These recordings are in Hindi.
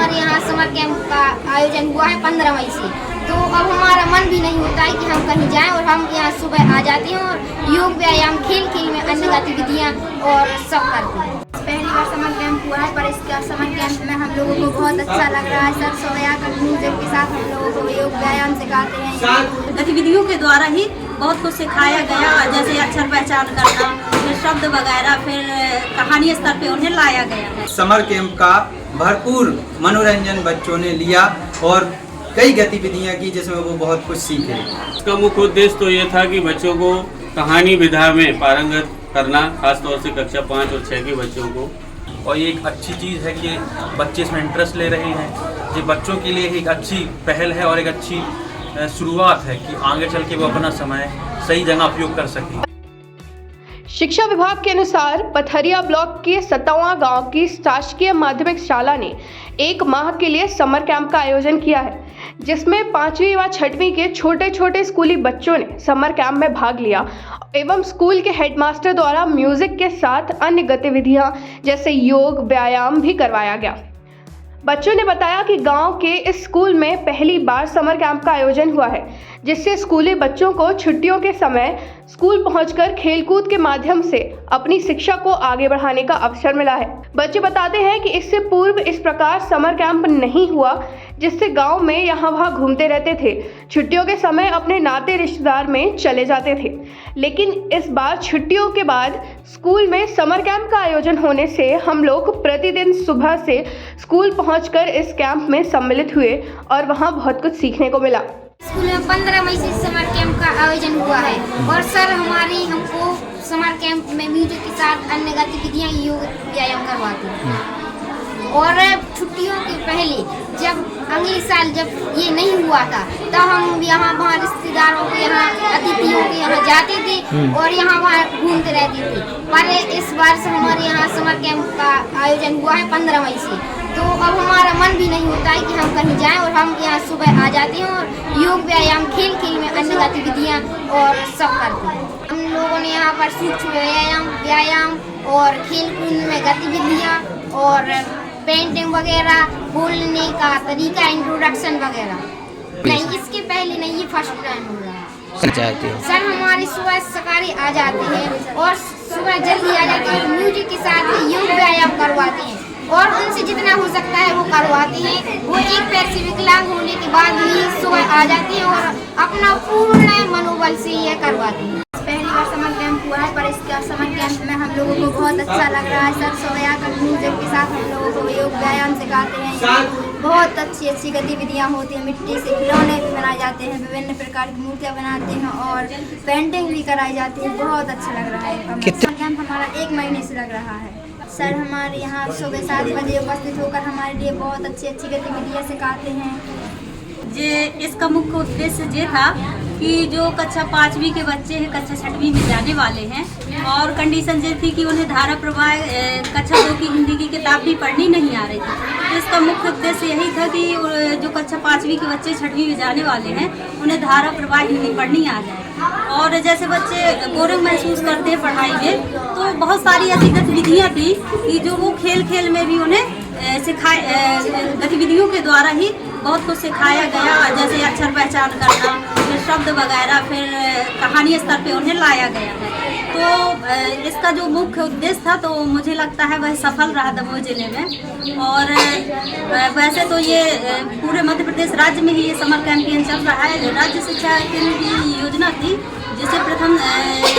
हमारे यहाँ समर कैंप का आयोजन हुआ है 15 मई से, तो अब हमारा मन भी नहीं होता है कि हम कहीं जाएं और हम यहाँ सुबह आ जाते हैं और योग व्यायाम खेल खेल में अन्य गतिविधियाँ और सब करते हैं। पहली बार समर कैंप हुआ है, पर इसका समर कैंप में हम लोगों को बहुत अच्छा लग रहा है। सर सुबह कर म्यूजिक के साथ हम लोगों को योग व्यायाम सिखाते हैं। गतिविधियों के द्वारा ही बहुत कुछ सिखाया गया, जैसे अक्षर पहचान करना, फिर शब्द वगैरह, फिर कहानी स्तर पे उन्हें लाया गया है। समर कैंप का भरपूर मनोरंजन बच्चों ने लिया और कई गतिविधियां की जिसमें वो बहुत कुछ सीखे। इसका मुख्य उद्देश्य तो ये था कि बच्चों को कहानी विधा में पारंगत करना, खासतौर से कक्षा 5 और 6 के बच्चों को। और ये एक अच्छी चीज़ है कि बच्चे इसमें इंटरेस्ट ले रहे हैं। ये बच्चों के लिए एक अच्छी पहल है और एक अच्छी शुरुआत है कि आगे चल के वो अपना समय सही जगह उपयोग कर सकें। शिक्षा विभाग के अनुसार पथरिया ब्लॉक के सतवा गांव की शासकीय माध्यमिक शाला ने 1 माह के लिए समर कैंप का आयोजन किया है, जिसमें 5वीं व 6वीं के छोटे छोटे स्कूली बच्चों ने समर कैंप में भाग लिया एवं स्कूल के हेडमास्टर द्वारा म्यूजिक के साथ अन्य गतिविधियां जैसे योग व्यायाम भी करवाया गया। बच्चों ने बताया कि गांव के इस स्कूल में पहली बार समर कैंप का आयोजन हुआ है, जिससे स्कूली बच्चों को छुट्टियों के समय स्कूल पहुंचकर खेलकूद के माध्यम से अपनी शिक्षा को आगे बढ़ाने का अवसर मिला है। बच्चे बताते हैं कि इससे पूर्व इस प्रकार समर कैंप नहीं हुआ, जिससे गांव में यहाँ वहाँ घूमते रहते थे, छुट्टियों के समय अपने नाते रिश्तेदार में चले जाते थे। लेकिन इस बार छुट्टियों के बाद स्कूल में समर कैंप का आयोजन होने से हम लोग प्रतिदिन सुबह से स्कूल पहुंचकर इस कैंप में सम्मिलित हुए और वहां बहुत कुछ सीखने को मिला। स्कूल में 15 मई से समर कैंप का आयोजन हुआ है और सर हमारी हमको समर कैंप में म्यूजिक के साथ अन्य गतिविधियाँ योग व्यायाम करवाते हैं। और छुट्टियों के पहले जब अगले साल जब ये नहीं हुआ था तब हम यहाँ वहाँ रिश्तेदारों के यहाँ अतिथियों के यहाँ जाते थे और यहाँ वहाँ घूमते रहते थे। पर इस बार से हमारे यहाँ समर कैंप का आयोजन हुआ है 15 मई से, तो अब हमारा मन भी नहीं होता है कि हम कहीं जाएं और हम यहाँ सुबह आ जाते हैं और योग व्यायाम खेल खेल में अन्य गतिविधियाँ और सब करते हैं। हम लोगों ने यहाँ पर सूक्ष्म व्यायाम और खेल कूद में गतिविधियाँ और पेंटिंग वगैरह, बोलने का तरीका, इंट्रोडक्शन वगैरह। नहीं, इसके पहले नहीं, ये फर्स्ट टाइम हो रहा है। सर हमारी सुबह सकारे आ जाते हैं और सुबह जल्दी आ जाते हैं, म्यूजिक के साथ योग व्यायाम करवाते हैं और उनसे जितना हो सकता है वो करवाते हैं। वो एक पैर से विकलांग होने के बाद ही सुबह आ जाते हैं और अपना पूर्ण मनोबल से यह करवाते हैं। पहली बार समर कैंप हुआ है, पर इसका समर कैंप में हम लोगों को बहुत अच्छा लग रहा है। सर सुबह कर म्यूजिक के साथ हम लोगों को योग व्यायाम सिखाते हैं। बहुत अच्छी अच्छी गतिविधियाँ होती हैं, मिट्टी से खिलौने भी बनाए जाते हैं, विभिन्न प्रकार की मूर्तियाँ बनाते हैं और पेंटिंग भी कराई जाती है। बहुत अच्छा लग रहा है। समर कैंप हमारा 1 महीने से लग रहा है। सर हमारे यहाँ सुबह 7 बजे उपस्थित होकर हमारे लिए बहुत अच्छी अच्छी गतिविधियाँ सिखाते हैं। ये इसका मुख्य उद्देश्य ये था कि जो कक्षा 5वीं के बच्चे हैं कक्षा 6वीं में जाने वाले हैं और कंडीशन ये थी कि उन्हें धारा प्रवाह कक्षा 2 की हिंदी की किताब भी पढ़नी नहीं आ रही थी। तो इसका मुख्य उद्देश्य यही था कि जो कक्षा 5वीं के बच्चे 6वीं में जाने वाले हैं उन्हें धारा प्रवाह हिंदी पढ़नी आ जाए। और जैसे बच्चे बोरिंग महसूस करते हैं पढ़ाई में, तो बहुत सारी ऐसी गतिविधियाँ थी कि जो वो खेल खेल में भी उन्हें गतिविधियों के द्वारा ही बहुत कुछ सिखाया गया, जैसे अक्षर पहचान करना, फिर शब्द वगैरह, फिर कहानी स्तर पे उन्हें लाया गया है। तो इसका जो मुख्य उद्देश्य था तो मुझे लगता है वह सफल रहा दमोह जिले में। और वैसे तो ये पूरे मध्य प्रदेश राज्य में ही ये समर कैंपेन चल रहा है। राज्य शिक्षा केंद्र की योजना थी जिसे प्रथम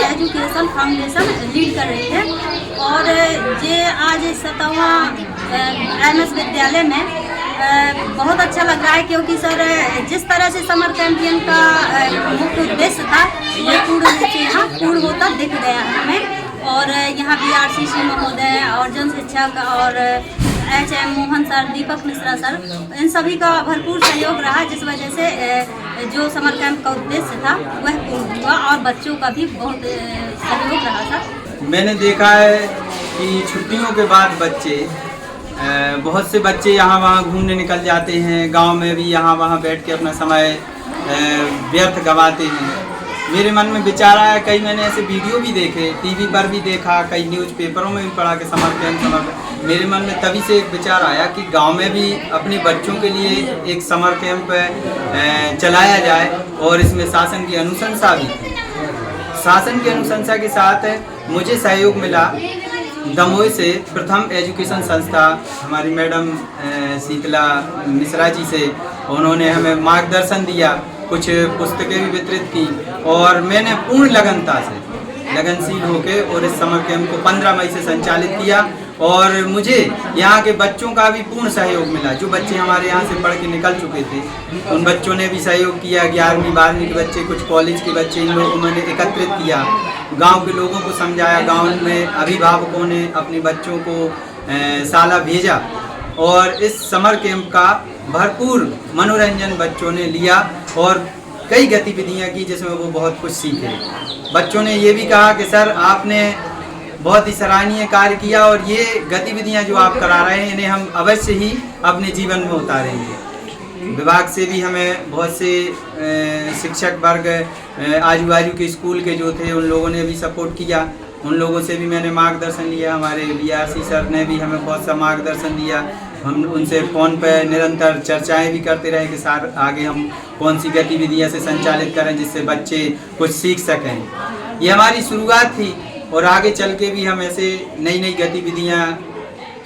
एजुकेशन फाउंडेशन लीड कर रही है और ये आज सतवा MS विद्यालय में बहुत अच्छा लग रहा है, क्योंकि सर जिस तरह से समर कैंपेन का मुख्य उद्देश्य था ये पूर्ण रूप से यहाँ पूर्ण होता दिख गया हमें। और यहाँ BRCC महोदय और जन शिक्षक और HM मोहन सर, दीपक मिश्रा सर, इन सभी का भरपूर सहयोग रहा, जिस वजह से जो समर कैंप का उद्देश्य था वह पूर्ण हुआ और बच्चों का भी बहुत सहयोग रहा था। मैंने देखा है कि छुट्टियों के बाद बहुत से बच्चे यहाँ वहाँ घूमने निकल जाते हैं, गांव में भी यहाँ वहाँ बैठ के अपना समय व्यर्थ गंवाते हैं। मेरे मन में विचार आया, कई मैंने ऐसे वीडियो भी देखे, टीवी पर भी देखा, कई न्यूज़पेपरों में भी पढ़ा कि समर कैंप। मेरे मन में तभी से एक विचार आया कि गांव में भी अपने बच्चों के लिए एक समर कैंप चलाया जाए और इसमें शासन की अनुशंसा भी। शासन की अनुशंसा के साथ मुझे सहयोग मिला दमोह से प्रथम एजुकेशन संस्था हमारी मैडम शीतला मिश्रा जी से। उन्होंने हमें मार्गदर्शन दिया, कुछ पुस्तकें भी वितरित की और मैंने पूर्ण लगनशील होकर और इस समर कैंप को 15 मई से संचालित किया। और मुझे यहाँ के बच्चों का भी पूर्ण सहयोग मिला। जो बच्चे हमारे यहाँ से पढ़ के निकल चुके थे उन बच्चों ने भी सहयोग किया। 11वीं 12वीं के बच्चे, कुछ कॉलेज के बच्चे, इन लोगों ने एकत्रित किया, गांव के लोगों को समझाया। गांव में अभिभावकों ने अपने बच्चों को शाला भेजा और इस समर कैंप का भरपूर मनोरंजन बच्चों ने लिया और कई गतिविधियां की जिसमें वो बहुत कुछ सीखे। बच्चों ने ये भी कहा कि सर आपने बहुत ही सराहनीय कार्य किया और ये गतिविधियां जो आप करा रहे हैं इन्हें हम अवश्य ही अपने जीवन में उतारेंगे। विभाग से भी हमें बहुत से शिक्षक वर्ग, आजू बाजू के स्कूल के जो थे उन लोगों ने भी सपोर्ट किया। उन लोगों से भी मैंने मार्गदर्शन लिया। हमारे BRC सर ने भी हमें बहुत सा मार्गदर्शन दिया। हम उनसे फ़ोन पर निरंतर चर्चाएं भी करते रहे कि सर आगे हम कौन सी गतिविधियां से संचालित करें जिससे बच्चे कुछ सीख सकें। ये हमारी शुरुआत थी और आगे चल के भी हम ऐसे नई गतिविधियां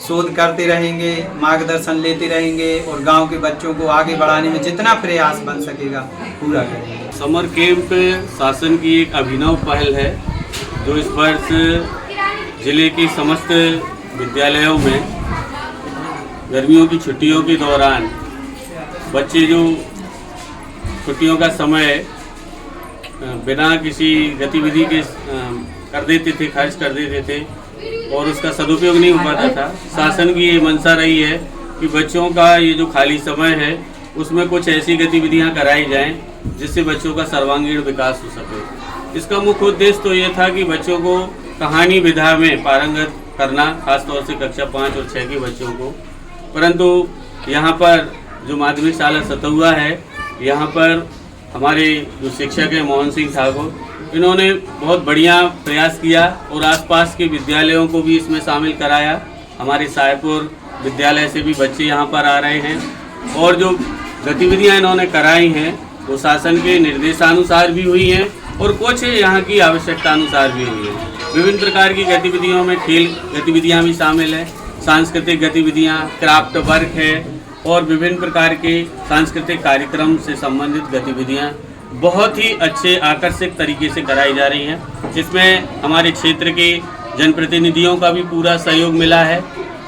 शोध करते रहेंगे, मार्गदर्शन लेते रहेंगे और गांव के बच्चों को आगे बढ़ाने में जितना प्रयास बन सकेगा पूरा करेंगे। समर कैंप शासन की एक अभिनव पहल है जो इस वर्ष जिले की समस्त विद्यालयों में गर्मियों की छुट्टियों के दौरान बच्चे जो छुट्टियों का समय बिना किसी गतिविधि के कर देते थे, खर्च कर देते थे और उसका सदुपयोग नहीं हो पाता था। शासन की ये मंशा रही है कि बच्चों का ये जो खाली समय है उसमें कुछ ऐसी गतिविधियां कराई जाएं जिससे बच्चों का सर्वांगीण विकास हो सके। इसका मुख्य उद्देश्य तो ये था कि बच्चों को कहानी विधा में पारंगत करना, खासतौर से कक्षा 5 और 6 के बच्चों को। परंतु यहाँ पर जो माध्यमिक शाला सतुआ है, यहाँ पर हमारे जो शिक्षक हैं मोहन सिंह ठाकुर, इन्होंने बहुत बढ़िया प्रयास किया और आसपास के विद्यालयों को भी इसमें शामिल कराया। हमारे साहेबपुर विद्यालय से भी बच्चे यहाँ पर आ रहे हैं और जो गतिविधियाँ इन्होंने कराई हैं वो शासन के निर्देशानुसार भी हुई हैं और कुछ यहाँ की आवश्यकता अनुसार भी हुई है। विभिन्न प्रकार की गतिविधियों में खेल गतिविधियाँ भी शामिल है, सांस्कृतिक गतिविधियाँ, क्राफ्ट वर्क है और विभिन्न प्रकार के सांस्कृतिक कार्यक्रम से संबंधित गतिविधियाँ बहुत ही अच्छे आकर्षक तरीके से कराई जा रही हैं। इसमें हमारे क्षेत्र के जनप्रतिनिधियों का भी पूरा सहयोग मिला है।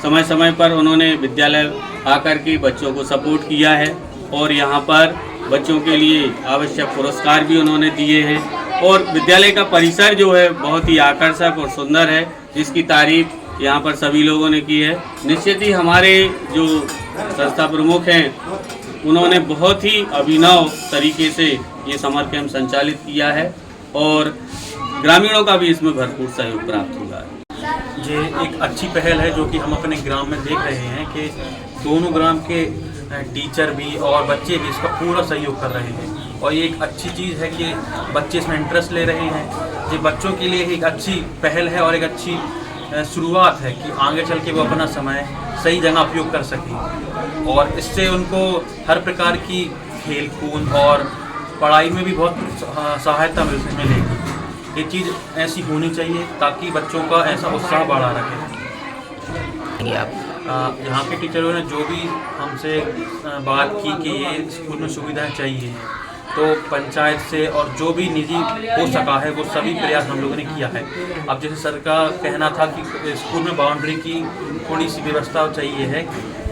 समय समय पर उन्होंने विद्यालय आकर के बच्चों को सपोर्ट किया है और यहाँ पर बच्चों के लिए आवश्यक पुरस्कार भी उन्होंने दिए हैं और विद्यालय का परिसर जो है बहुत ही आकर्षक और सुंदर है, जिसकी तारीफ यहाँ पर सभी लोगों ने की है। निश्चित ही हमारे जो संस्था प्रमुख हैं उन्होंने बहुत ही अभिनव तरीके से ये समर कैंप संचालित किया है और ग्रामीणों का भी इसमें भरपूर सहयोग प्राप्त हुआ है। ये एक अच्छी पहल है जो कि हम अपने ग्राम में देख रहे हैं कि दोनों ग्राम के टीचर भी और बच्चे भी इसका पूरा सहयोग कर रहे हैं और ये एक अच्छी चीज़ है कि बच्चे इसमें इंटरेस्ट ले रहे हैं। ये बच्चों के लिए एक अच्छी पहल है और एक अच्छी शुरुआत है कि आगे चल के वो अपना समय सही जगह उपयोग कर सकें और इससे उनको हर प्रकार की खेल कूद और पढ़ाई में भी बहुत सहायता मिलेगी। ये चीज़ ऐसी होनी चाहिए ताकि बच्चों का ऐसा उत्साह बढ़ा रखे। यहाँ के टीचरों ने जो भी हमसे बात की कि ये स्कूल में सुविधाएं चाहिए तो पंचायत से और जो भी निजी हो सका है वो सभी प्रयास हम लोगों ने किया है। अब जैसे सर का कहना था कि स्कूल में बाउंड्री की थोड़ी सी व्यवस्था चाहिए है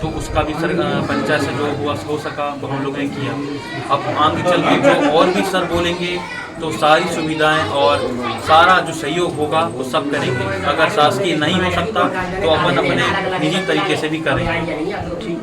तो उसका भी सर पंचायत से जो हुआ हो सका वो हम लोगों ने किया। अब आगे चल के जो और भी सर बोलेंगे तो सारी सुविधाएं और सारा जो सहयोग होगा वो सब करेंगे। अगर शासकीय नहीं हो सकता तो अपन अपने निजी तरीके से भी करेंगे।